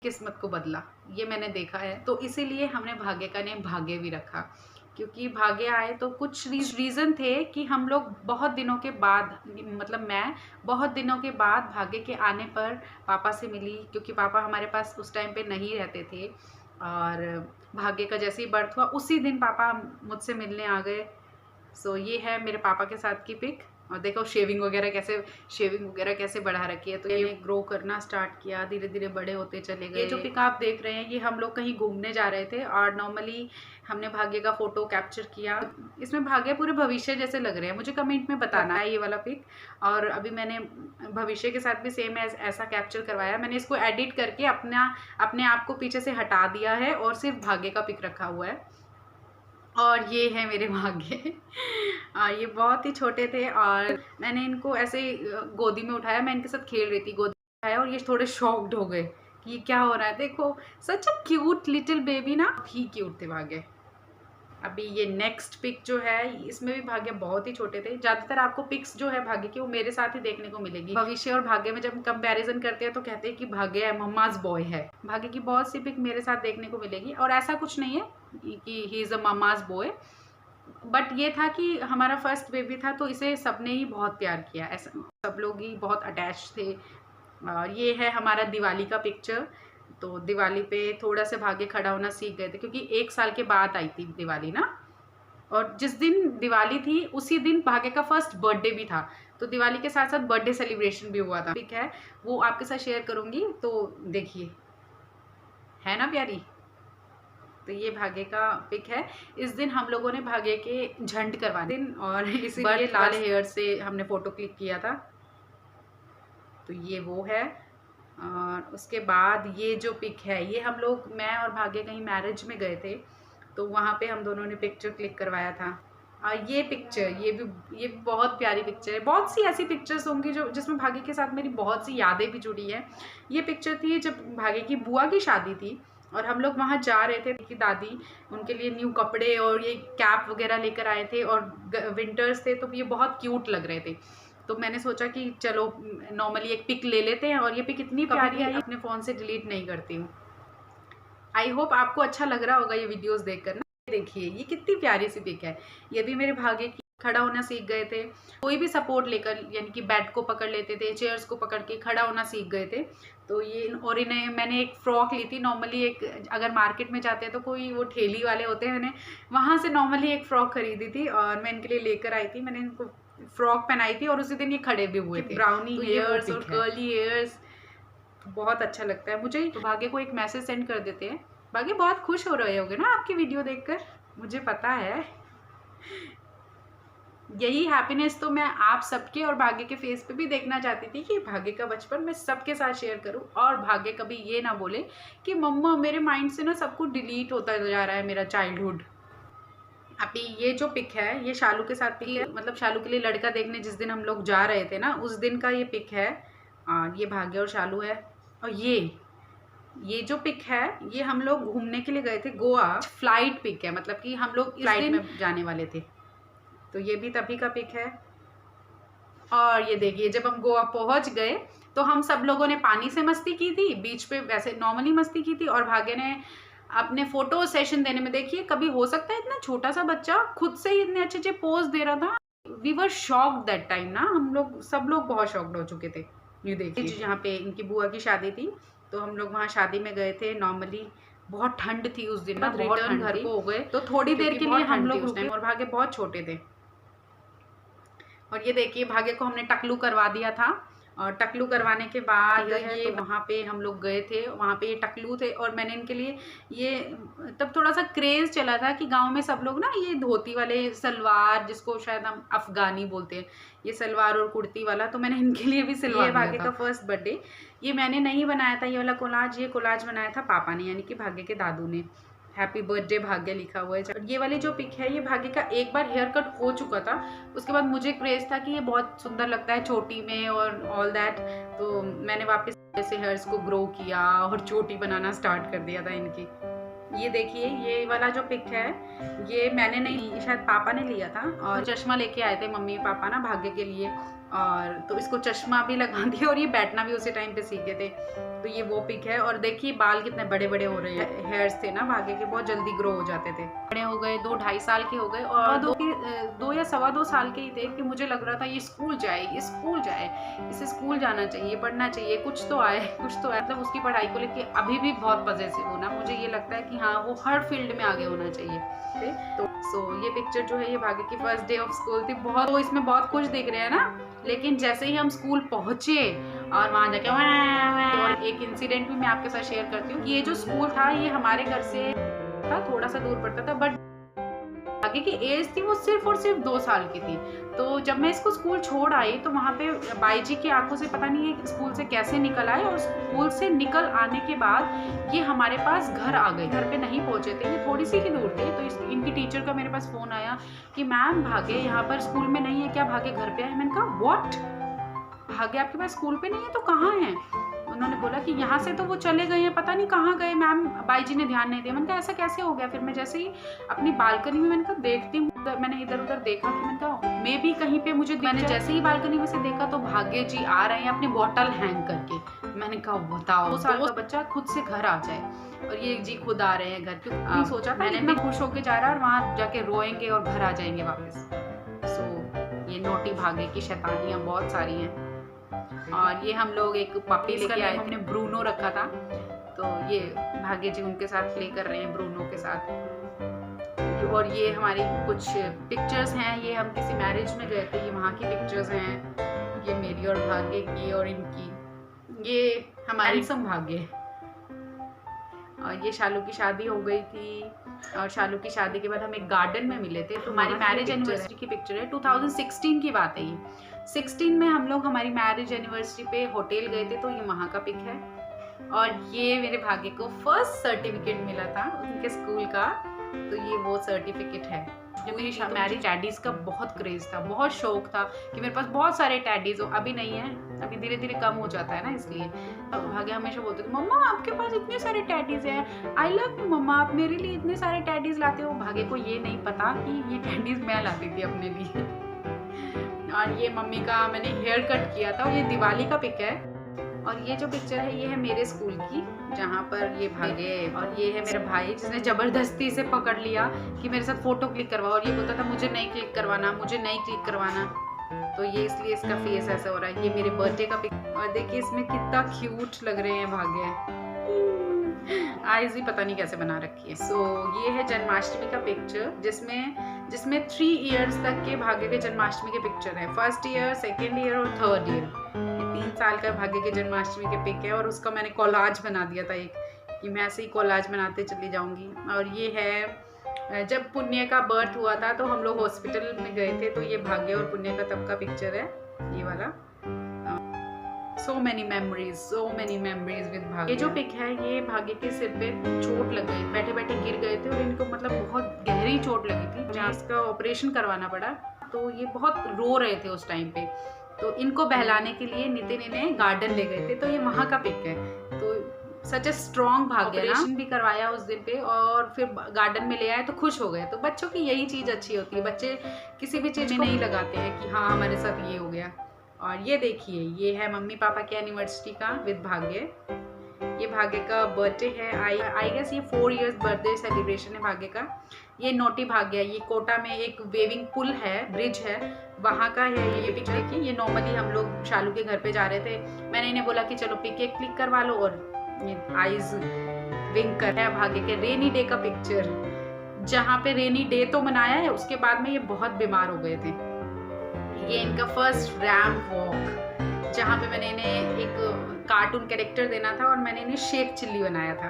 किस्मत को बदला, ये मैंने देखा है। तो इसीलिए हमने भाग्य का नेम भाग्य भी रखा, क्योंकि भाग्य आए तो कुछ रीज़न थे कि हम लोग बहुत दिनों के बाद, मतलब मैं बहुत दिनों के बाद भाग्य के आने पर पापा से मिली, क्योंकि पापा हमारे पास उस टाइम पे नहीं रहते थे। और भाग्य का जैसे ही बर्थ हुआ उसी दिन पापा मुझसे मिलने आ गए। सो ये है मेरे पापा के साथ की पिक। और देखो शेविंग वगैरह कैसे बढ़ा रखी है। तो ये ग्रो करना स्टार्ट किया, धीरे धीरे बड़े होते चले गए। ये जो पिक आप देख रहे हैं ये हम लोग कहीं घूमने जा रहे थे और नॉर्मली हमने भाग्य का फोटो कैप्चर किया। इसमें भाग्य पूरे भविष्य जैसे लग रहे हैं, मुझे कमेंट में बताना है ये वाला पिक। और अभी मैंने भविष्य के साथ भी सेम ऐसा कैप्चर करवाया। मैंने इसको एडिट करके अपने आप को पीछे से हटा दिया है और सिर्फ भाग्य का पिक रखा हुआ है। और ये है मेरे भाग्य। ये बहुत ही छोटे थे और मैंने इनको ऐसे गोदी में उठाया, मैं इनके साथ खेल रही थी, गोदी में उठाया और ये थोड़े शॉक्ड हो गए कि ये क्या हो रहा है। देखो सच अ क्यूट लिटिल बेबी ना, ही क्यूट थे भाग्य। अभी ये नेक्स्ट पिक जो है इसमें भी भाग्य बहुत ही छोटे थे। ज़्यादातर आपको पिक्स जो है भाग्य की वो मेरे साथ ही देखने को मिलेगी। भविष्य और भाग्य में जब कंपैरिजन करते हैं तो कहते हैं कि भाग्य मम्माज बॉय है। भाग्य की बहुत सी पिक मेरे साथ देखने को मिलेगी और ऐसा कुछ नहीं है कि he is a mama's boy, but ये था कि हमारा फर्स्ट बेबी था तो इसे सबने ही बहुत प्यार किया, ऐसा सब लोग ही बहुत अटैच थे। और ये है हमारा दिवाली का पिक्चर। तो दिवाली पे थोड़ा सा भाग्य खड़ा होना सीख गए थे, क्योंकि 1 साल के बाद आई थी दिवाली ना। और जिस दिन दिवाली थी उसी दिन भाग्य का फर्स्ट बर्थडे भी था, तो दिवाली के साथ साथ बर्थडे सेलिब्रेशन भी हुआ था। ठीक है, वो आपके साथ शेयर करूँगी, तो देखिए, है ना प्यारी। तो ये भाग्य का पिक है। इस दिन हम लोगों ने भाग्य के झंड करवाने दिन और इसीलिए लाल हेयर से हमने फ़ोटो क्लिक किया था। तो ये वो है। और उसके बाद ये जो पिक है ये हम लोग, मैं और भाग्य कहीं मैरिज में गए थे तो वहाँ पे हम दोनों ने पिक्चर क्लिक करवाया था। और ये पिक्चर ये बहुत प्यारी पिक्चर है। बहुत सी ऐसी पिक्चर्स होंगी जो जिसमें भाग्य के साथ मेरी बहुत सी यादें भी जुड़ी हैं। ये पिक्चर थी जब भाग्य की बुआ की शादी थी और हम लोग वहाँ जा रहे थे कि दादी उनके लिए न्यू कपड़े और ये कैप वगैरह लेकर आए थे और विंटर्स थे तो ये बहुत क्यूट लग रहे थे। तो मैंने सोचा कि चलो नॉर्मली एक पिक ले लेते हैं। और ये पिक इतनी प्यारी आई, अपने फ़ोन से डिलीट नहीं करती हूँ। आई होप आपको अच्छा लग रहा होगा ये वीडियोस देखकर ना। देखिए ये कितनी प्यारी सी पिक है। ये भी मेरे भाग्य की खड़ा होना सीख गए थे, कोई भी सपोर्ट लेकर, यानी कि बेड को पकड़ लेते थे, चेयर्स को पकड़ के खड़ा होना सीख गए थे। तो ये, और इन्हें मैंने एक फ़्रॉक ली थी। नॉर्मली एक, अगर मार्केट में जाते हैं तो कोई वो ठेली वाले होते हैं, मैंने वहाँ से नॉर्मली एक फ़्रॉक खरीदी थी और मैं इनके लिए लेकर आई थी। मैंने इनको फ्रॉक पहनाई थी और उसी दिन ये खड़े भी हुए थे। ब्राउनी हेयर्स और कर्ली हेयर्स, बहुत अच्छा लगता है मुझे। तो भाग्य को एक मैसेज सेंड कर देते हैं। भाग्य बहुत खुश हो रहे होगे ना आपकी वीडियो देखकर, मुझे पता है। यही हैप्पीनेस तो मैं आप सबके और भाग्य के फेस पे भी देखना चाहती थी कि भाग्य का बचपन मैं सबके साथ शेयर करूं और भाग्य कभी ये ना बोले कि मम्मा मेरे माइंड से ना सब कुछ डिलीट होता जा रहा है मेरा चाइल्डहुड। अभी ये जो पिक है ये शालू के साथ पिक है, मतलब शालू के लिए लड़का देखने जिस दिन हम लोग जा रहे थे ना उस दिन का ये पिक है। और ये भाग्य और शालू है। और ये जो पिक है ये हम लोग घूमने के लिए गए थे गोवा। फ्लाइट पिक है, मतलब कि हम लोग फ्लाइट में जाने वाले थे, तो ये भी तभी का पिक है। और ये देखिए जब हम गोवा पहुंच गए तो हम सब लोगों ने पानी से मस्ती की थी, बीच पे वैसे नॉर्मली मस्ती की थी। और भाग्य ने अपने फोटो सेशन देने में, देखिए कभी हो सकता है इतना छोटा सा बच्चा खुद से ही इतने अच्छे अच्छे पोज दे रहा था। We were shocked that time ना, हम लोग सब लोग बहुत शॉक्ड हो चुके थे। ये देखिए जहाँ पे इनकी बुआ की शादी थी तो हम लोग वहाँ शादी में गए थे। नॉर्मली बहुत ठंड थी उस दिन, रिटर्न घर को हो गए तो थोड़ी देर के लिए हम लोग रुके और भाग्य बहुत छोटे थे। और ये देखिए भाग्य को हमने टकलू करवा दिया था। और टकलू करवाने के बाद ये वहाँ पे हम लोग गए थे, वहाँ पे ये टकलू थे और मैंने इनके लिए ये, तब थोड़ा सा क्रेज़ चला था कि गांव में सब लोग ना ये धोती वाले सलवार, जिसको शायद हम अफ़गानी बोलते हैं, ये सलवार और कुर्ती वाला, तो मैंने इनके लिए भी सिलवाया। भाग्य का फर्स्ट बर्थडे ये मैंने नहीं बनाया था, ये वाला कोलाज, ये कोलाज बनाया था पापा ने, यानी कि भाग्य के दादू ने। हैप्पी बर्थडे भाग्य लिखा हुआ है। ये वाली जो पिक है ये भाग्य का एक बार हेयर कट हो चुका था, उसके बाद मुझे क्रेज था कि ये बहुत सुंदर लगता है चोटी में और ऑल दैट, तो मैंने वापस ऐसे हेयर्स को ग्रो किया और चोटी बनाना स्टार्ट कर दिया था इनकी। ये देखिए, ये वाला जो पिक है ये मैंने नहीं, शायद पापा ने लिया था। और चश्मा लेके आए थे मम्मी पापा ना भाग्य के लिए, और तो इसको चश्मा भी लगा दिया और ये बैठना भी उसी टाइम पे सीखे थे। तो ये वो पिक है। और देखिए बाल कितने बड़े बड़े हो रहे हैं। हेयर्स थे ना भाग्य के, बहुत जल्दी ग्रो हो जाते थे। बड़े हो गए, 2-2.5 साल के हो गए, और 2 या 2.25 साल के ही थे कि मुझे लग रहा था ये स्कूल जाए, ये स्कूल जाए, इसे स्कूल जाना चाहिए, पढ़ना चाहिए, कुछ तो आए, कुछ तो आए। मतलब उसकी पढ़ाई को लेके अभी भी बहुत पॉजिटिव होना, मुझे ये लगता है कि हाँ वो हर फील्ड में आगे होना चाहिए। तो ये पिक्चर जो है ये भाग्य की फर्स्ट डे ऑफ स्कूल थी। बहुत तो इसमें बहुत कुछ देख रहे हैं ना, लेकिन जैसे ही हम स्कूल पहुंचे और वहां जाके और एक इंसिडेंट भी मैं आपके साथ शेयर करती हूँ कि ये जो स्कूल था ये हमारे घर से था, थोड़ा सा दूर पड़ता था, बट आगे की एज थी वो सिर्फ और सिर्फ 2 साल की थी। तो जब मैं इसको स्कूल छोड़ आई तो वहाँ पे बाई जी की आंखों से पता नहीं ये स्कूल से कैसे निकल आए, और स्कूल से निकल आने के बाद ये हमारे पास घर आ गए। घर पे नहीं पहुँचे थे, ये थोड़ी सी ही दूर थे। तो इनकी टीचर का मेरे पास फ़ोन आया कि मैम भाग्य यहाँ पर स्कूल में नहीं है क्या, भाग्य घर पे है। मैंने कहा व्हाट, भाग्य आपके पास स्कूल पे नहीं है तो कहाँ है? उन्होंने बोला कि यहाँ से तो वो चले गए हैं, पता नहीं कहाँ गए मैम, बाई जी ने ध्यान नहीं दिया। मैंने कहा ऐसा कैसे हो गया? फिर मैं जैसे ही अपनी बालकनी में मैंने कहा देखती हूँ, मैंने इधर उधर देखा कि मैंने कहा मे भी कहीं पे मुझे, मैंने जैसे ही बालकनी में से देखा तो भाग्य जी आ रहे हैं अपनी बॉटल हैंग करके। मैंने कहा बताओ, 2 साल का बच्चा खुद से घर आ जाए, और ये जी खुद आ रहे हैं घर। क्योंकि सोचा था मैंने भी खुश होके जा रहा है और वहाँ जाके रोएंगे और घर आ जाएंगे वापस। सो ये नोटी भाग्य की शैतानियाँ बहुत सारी हैं। और ये हम लोग एक पपी लेके आए, हमने ब्रूनो रखा था, तो ये भाग्य जी उनके साथ प्ले कर रहे हैं ब्रूनो के साथ। और ये हमारी कुछ पिक्चर्स हैं, ये हम किसी मैरिज में गए थे, ये वहाँ की पिक्चर्स हैं, ये मेरी और भाग्य की और इनकी, ये हमारी सम भाग्य। और ये शालू की शादी हो गई थी, और शालू की शादी के बाद हम एक गार्डन में मिले थे। तो हमारी मैरिज एनिवर्सरी की पिक्चर है, 2016 की बात है ये। 16 में हम लोग हमारी मैरिज एनिवर्सरी पे होटल गए थे, तो ये वहाँ का पिक है। और ये मेरे भाग्य को फर्स्ट सर्टिफिकेट मिला था उनके स्कूल का, तो ये वो सर्टिफिकेट है। जो मेरी मैरिज टैडीज का बहुत क्रेज था, बहुत शौक था कि मेरे पास बहुत सारे टैडीज हो। अभी नहीं है, अभी धीरे धीरे कम हो जाता है ना, इसलिए। अब भाग्य हमेशा बोलते थे मम्मा आपके पास इतने सारे टैडीज हैं, आई लव यू मम्मा, आप मेरे लिए इतने सारे टैडीज लाते हो। भाग्य को ये नहीं पता कि ये टैडीज मैं लाती थी अपने लिए। और ये मम्मी का मैंने हेयर कट किया था, और ये दिवाली का पिक है। और ये जो पिक्चर है ये है मेरे स्कूल की, जहाँ पर ये भागे, और ये है मेरा भाई जिसने ज़बरदस्ती से पकड़ लिया कि मेरे साथ फ़ोटो क्लिक करवाओ, और ये बोलता था मुझे नहीं क्लिक करवाना, मुझे नहीं क्लिक करवाना। तो ये इसलिए इसका फेस ऐसा हो रहा है। ये मेरे बर्थडे का पिक, और देखिए इसमें कितना क्यूट लग रहे हैं भाग्य, आईज भी पता नहीं कैसे बना रखी है। ये है जन्माष्टमी का पिक्चर, जिसमें 3 इयर्स तक के भाग्य के जन्माष्टमी के पिक्चर है। 1st ईयर, 2nd ईयर और 3rd ईयर। ये 3 साल का भाग्य के जन्माष्टमी के पिक है, और उसका मैंने कोलाज बना दिया था एक, कि मैं ऐसे ही कोलाज बनाते चली जाऊंगी। और ये है जब पुण्य का बर्थ हुआ था तो हम लोग हॉस्पिटल में गए थे, तो ये भाग्य और पुण्य का तब का पिक्चर है, ये वाला। so many memories with भाग्य। ये जो पिक है ये भाग्य के सिर पे चोट लग गई, बैठे बैठे गिर गए थे, और इनको मतलब बहुत गहरी चोट लगी थी, जहाँ इसका ऑपरेशन करवाना पड़ा। तो ये बहुत रो रहे थे उस टाइम पे, तो इनको बहलाने के लिए नितिन इन्हें गार्डन ले गए थे, तो ये वहाँ का पिक है। तो सच ए स्ट्रॉन्ग भाग्य, ऑपरेशन भी करवाया उस दिन पे, और फिर गार्डन में ले आए तो खुश हो गए। तो बच्चों की यही चीज़ अच्छी होती है, बच्चे किसी भी चीज़ में नहीं लगाते हैं कि हाँ हमारे साथ ये हो गया। और ये देखिए ये है मम्मी पापा के एनिवर्सरी का विद भाग्य। ये भाग्य का बर्थडे है, आई गेस ये 4 इयर्स बर्थडे सेलिब्रेशन है भाग्य का। ये नोटी भाग्य, ये कोटा में एक वेविंग पुल है, ब्रिज है, वहाँ का है ये पिक। देखिए ये नॉर्मली हम लोग शालू के घर पे जा रहे थे, मैंने इन्हें बोला कि चलो पिक एक क्लिक करवा लो, और ये आईज विंक कर रहा है। भाग्य के रेनी डे का पिक्चर, जहाँ पे रेनी डे तो मनाया है, उसके बाद में ये बहुत बीमार हो गए थे। ये इनका फर्स्ट रैम्प वॉक, जहाँ पे मैंने इन्हें एक कार्टून कैरेक्टर देना था और मैंने इन्हें शेक चिल्ली बनाया था।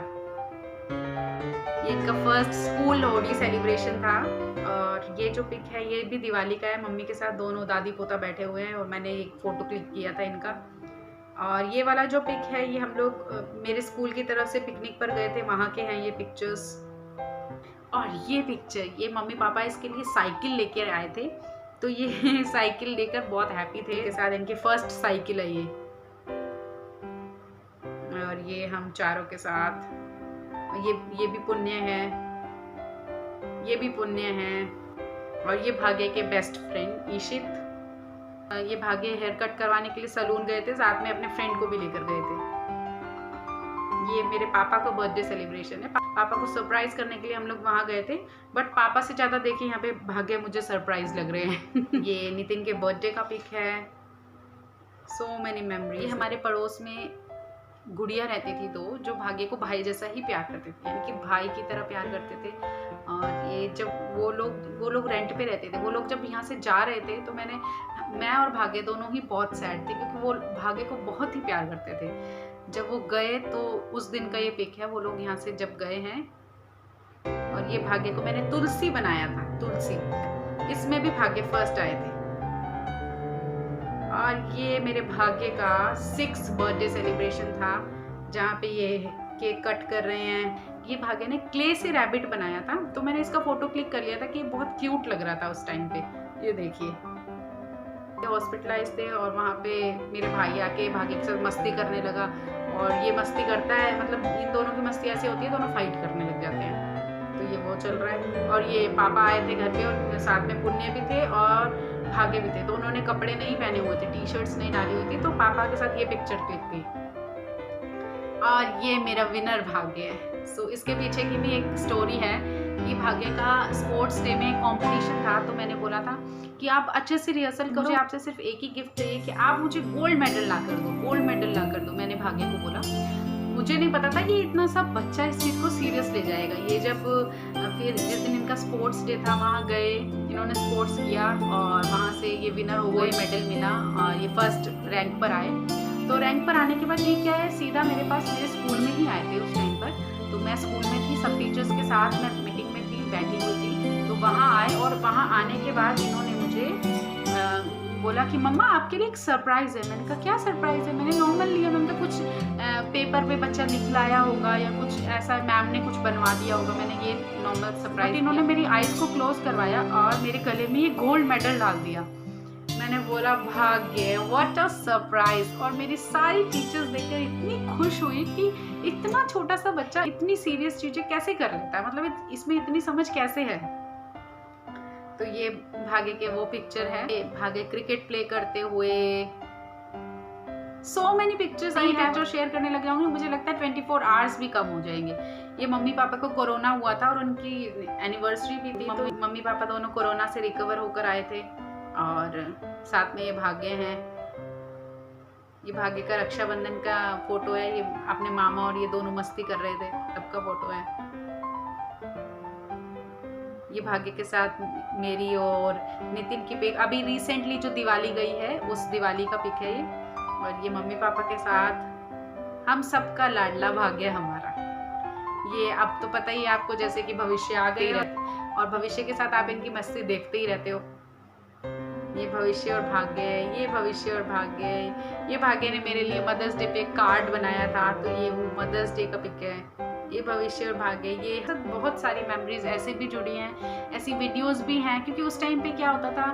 ये इनका फर्स्ट स्कूल होली सेलिब्रेशन था। और ये जो पिक है ये भी दिवाली का है, मम्मी के साथ दोनों दादी पोता बैठे हुए हैं, और मैंने एक फ़ोटो क्लिक किया था इनका। और ये वाला जो पिक है ये हम लोग मेरे स्कूल की तरफ से पिकनिक पर गए थे, वहाँ के हैं ये पिक्चर्स। और ये पिक्चर, ये मम्मी पापा इसके लिए साइकिल लेकर आए थे, तो ये साइकिल लेकर बहुत हैप्पी थे के साथ, इनकी फर्स्ट साइकिल है ये। और ये हम चारों के साथ ये भी पुण्य है, ये भी पुण्य है। और ये भाग्य के बेस्ट फ्रेंड ईशित। ये भाग्य हेयर कट करवाने के लिए सैलून गए थे, साथ में अपने फ्रेंड को भी लेकर गए थे। ये मेरे पापा का बर्थडे सेलिब्रेशन है। पापा को सरप्राइज करने के लिए हम लोग वहाँ गए थे, बट पापा से ज़्यादा देखिए यहाँ पे भाग्य मुझे सरप्राइज लग रहे हैं। ये नितिन के बर्थडे का पिक है। So many memories. हमारे पड़ोस में गुड़िया रहती थी दो, जो भाग्य को भाई जैसा ही प्यार करते थे, यानी कि भाई की तरह प्यार करते थे। और ये जब वो लोग रेंट पे रहते थे, वो लोग जब यहाँ से जा रहे थे तो मैं और भाग्य दोनों ही बहुत सैड थे, क्योंकि वो भाग्य को बहुत ही प्यार करते थे। जब वो गए तो उस दिन का ये पिक है, वो लोग यहाँ से जब गए हैं। और ये भाग्य को मैंने तुलसी बनाया था, तुलसी। इसमें भी भाग्य फर्स्ट आए थे। और ये मेरे भाग्य का 6th बर्थडे सेलिब्रेशन था, जहाँ पे ये केक कट कर रहे हैं। ये भाग्य ने क्ले से रैबिट बनाया था, तो मैंने इसका फोटो क्लिक कर लिया था कि ये बहुत क्यूट लग रहा था उस टाइम पे। ये देखिए, हॉस्पिटलाइज थे और वहाँ पे मेरे भाई आके भाग्य के साथ मस्ती करने लगा। और ये मस्ती करता है, मतलब इन दोनों की मस्ती ऐसी होती है, दोनों फाइट करने लग जाते हैं। तो ये वो चल रहा है। और ये पापा आए थे घर पे, और साथ में पुण्य भी थे और भाग्य भी थे। तो उन्होंने कपड़े नहीं पहने हुए थे, टी शर्ट्स नहीं डाली हुई थी, तो पापा के साथ ये पिक्चर क्लिक की। और ये मेरा विनर भाग्य है। सो इसके पीछे की भी एक स्टोरी है। ये भाग्य का स्पोर्ट्स डे में कंपटीशन था, तो मैंने बोला था कि आप अच्छे से रिहर्सल करो, मुझे आपसे सिर्फ एक ही गिफ्ट चाहिए कि आप मुझे गोल्ड मेडल ला कर दो, गोल्ड मेडल ला कर दो। मैंने भाग्य को बोला। मुझे नहीं पता था कि इतना सब बच्चा इस चीज़ को सीरियस ले जाएगा। ये जब फिर जिस दिन इनका स्पोर्ट्स डे था, वहाँ गए, इन्होंने स्पोर्ट्स किया और वहाँ से ये विनर हो गए, मेडल मिला और ये फर्स्ट रैंक पर आए। तो रैंक पर आने के बाद ये क्या है, सीधा मेरे पास मेरे स्कूल में ही आए थे उस टाइम पर। तो मैं स्कूल में थी, सब टीचर्स के साथ मैं मीटिंग में थी, बैठी हुई थी। तो वहाँ आए और वहाँ आने के बाद इन्होंने मुझे बोला कि मम्मा आपके लिए एक सरप्राइज़ है। मैंने कहा क्या सरप्राइज़ है? मैंने नॉर्मल लिया। मैंने कहा कुछ पेपर पे बच्चा निकलाया होगा या कुछ ऐसा, मैम ने कुछ बनवा दिया होगा। मैंने ये नॉर्मल सरप्राइज। इन्होंने मेरी आइज़ को क्लोज करवाया और मेरे गले में ये गोल्ड मेडल डाल दिया। मैंने बोला भाग्य, व्हाट अ सरप्राइज। और मेरी सारी टीचर्स देखकर इतनी खुश हुई कि इतना छोटा सा बच्चा इतनी सीरियस चीज़ें कैसे कर लेता है, मतलब इसमें इतनी समझ कैसे है। तो ये भाग्य के वो पिक्चर है, ये भाग्य क्रिकेट प्ले करते हुए। सो मैनी पिक्चर्स आई हैं जो शेयर करने लग जाऊंगी। मुझे लगता है 24 आवर्स भी कम हो जाएंगे। ये मम्मी पापा को कोरोना हुआ था और उनकी एनिवर्सरी भी थी, तो मम्मी पापा दोनों कोरोना से रिकवर होकर आए थे। और साथ में ये भाग्य हैं। ये भाग्य का रक्षाबंधन का फोटो है। ये अपने मामा और ये दोनों मस्ती कर रहे थे, तब का फोटो है। ये भाग्य के साथ मेरी और नितिन की पिक, अभी रिसेंटली जो दिवाली गई है उस दिवाली का पिक है ये। और ये मम्मी पापा के साथ हम सबका लाडला भाग्य हमारा। ये अब तो पता ही है आपको, जैसे कि भविष्य आ गई रहती और भविष्य के साथ आप इनकी मस्ती देखते ही रहते हो। ये भविष्य और भाग्य है, ये भविष्य और भाग्य है। ये भाग्य ने मेरे लिए मदर्स डे पे कार्ड बनाया था, तो ये वो मदर्स डे का पिक है। ये भविष्य और भाग्य। ये सब बहुत सारी मेमोरीज ऐसे भी जुड़ी हैं, ऐसी वीडियोस भी हैं, क्योंकि उस टाइम पे क्या होता था,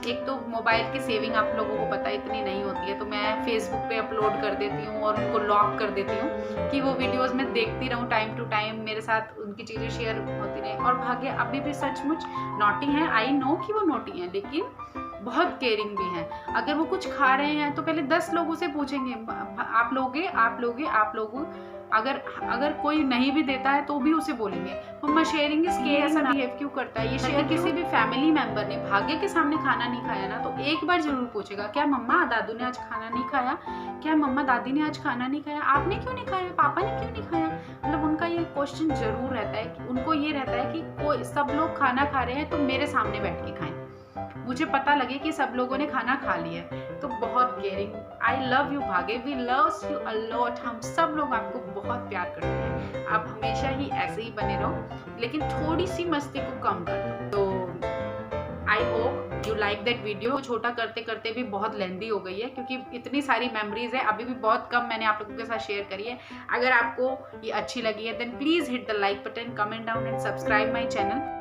एक तो मोबाइल की सेविंग आप लोगों को पता इतनी नहीं होती है, तो मैं फेसबुक पे अपलोड कर देती हूँ और उनको लॉक कर देती हूँ कि वो वीडियोस मैं देखती रहूँ टाइम टू टाइम, मेरे साथ उनकी चीज़ें शेयर होती रहे। और भाग्य अभी भी सचमुच नॉटी है, आई नो कि वो नॉटी है, लेकिन बहुत केयरिंग भी है। अगर वो कुछ खा रहे हैं तो पहले 10 लोगों से पूछेंगे, आप लोगे, आप लोगे, आप लोगो। अगर कोई नहीं भी देता है तो भी उसे बोलेंगे मम्मा शेयरिंग इज केयर, ऐसा बिहेव क्यों करता है ये। शेयर किसी भी फैमिली मेंबर ने भाग्य के सामने खाना नहीं खाया ना, तो एक बार जरूर पूछेगा, क्या मम्मा दादू ने आज खाना नहीं खाया, क्या मम्मा दादी ने आज खाना नहीं खाया, आपने क्यों नहीं खाया, पापा ने क्यों नहीं खाया। मतलब उनका ये क्वेश्चन जरूर रहता है कि उनको ये रहता है कि कोई सब लोग खाना खा रहे हैं तो मेरे सामने बैठ के खाएं, मुझे पता लगे कि सब लोगों ने खाना खा लिया है। तो बहुत caring. I love you Bhagya, we loves you a lot. हम सब लोग आपको बहुत प्यार करते हैं। आप हमेशा ही ऐसे ही बने रहो, लेकिन थोड़ी सी मस्ती को कम कर दो। तो I hope you like that video. छोटा करते करते भी बहुत लेंदी हो गई है, क्योंकि इतनी सारी मेमोरीज है, अभी भी बहुत कम मैंने आप लोगों के साथ शेयर करी है। अगर आपको ये अच्छी लगी है then please hit the like button, comment down and subscribe my channel.